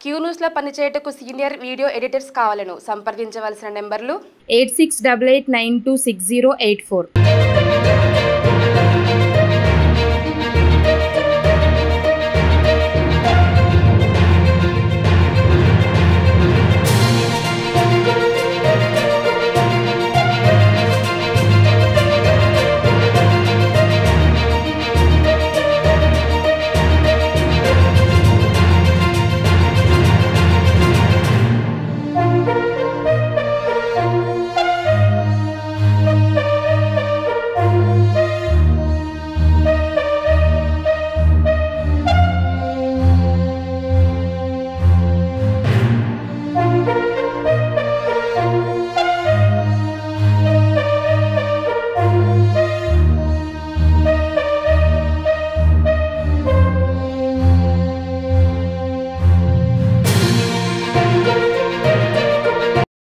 Queue న్యూస్లో పనిచేయటకు senior video editors కావాలను సంప్రదించవలసిన నెంబర్లు 8688926084.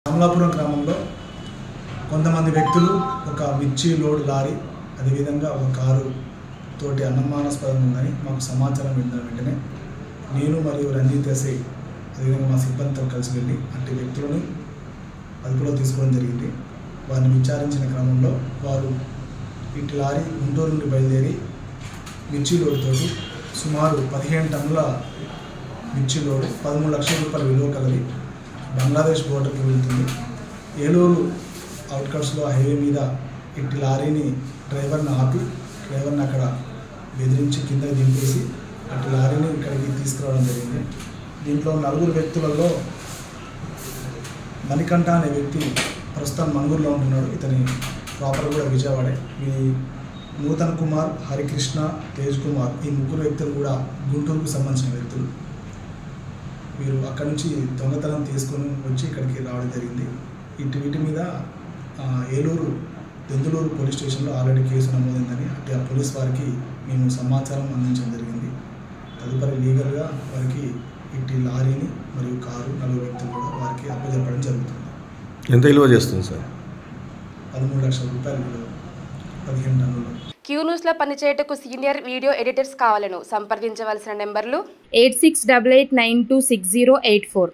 అమలాపురం గ్రామంలో కొంతమంది వ్యక్తులు ఒక మిర్చి లోడ్ లారీ అదేవిధంగా ఒక కారు తోటి అనుమానాస్పదంగా ఉందని మాకు సమాచారం విన్న వెంటనే నేను మరియు రంజిత్ ఎస్ఐ అదేవిధంగా మా సిబ్బందితో కలిసి వెళ్ళి అట్టి వ్యక్తులను అదుపులో తీసుకోవడం జరిగింది. వారిని విచారించిన క్రమంలో వారు ఇటు లారీ గుంటూరు నుండి బయలుదేరి మిర్చి లోడ్తోటి సుమారు 15 టన్నుల మిర్చి లోడ్ 13 లక్షల రూపాయల విలువ కలది బంగ్లాదేశ్ బోర్డర్కి వెళ్తుంది. ఏలూరు అవుట్కట్స్లో హైవే మీద ఇట్టి లారీని డ్రైవర్ని ఆపి డ్రైవర్ని అక్కడ బెదిరించి కిందకి దింపేసి అట్టి లారీని ఇక్కడికి తీసుకురావడం జరిగింది. దీంట్లో 4 వ్యక్తులలో మణికంఠ అనే వ్యక్తి ప్రస్తుతం మంగూరులో ఉంటున్నాడు. ఇతని ప్రాపర్ కూడా విజయవాడే. ఈ నూతన్ కుమార్, హరికృష్ణ, తేజ్ కుమార్ ఈ 3 వ్యక్తులు కూడా గుంటూరుకు సంబంధించిన వ్యక్తులు. వీరు అక్కడి నుంచి దొంగతనం తీసుకొని వచ్చి ఇక్కడికి రావడం జరిగింది. వీటి మీద ఏలూరు దెందులూరు పోలీస్ స్టేషన్లో ఆల్రెడీ కేసు నమోదైందని అట్టి ఆ పోలీస్ వారికి మేము సమాచారం అందించడం జరిగింది. తదుపరి లీగల్గా వారికి ఇట్టి లారీని మరియు కారు 4 వ్యక్తులు కూడా వారికి అప్పచెప్పడం జరుగుతుంది. ఎంత విలువ చేస్తుంది సార్? 13 లక్షల రూపాయలు విలువ 15 టన్నులు. క్యూ న్యూస్లో పనిచేయటకు సీనియర్ వీడియో ఎడిటర్స్ కావాలను సంప్రదించవలసిన నెంబర్లు 8688926084.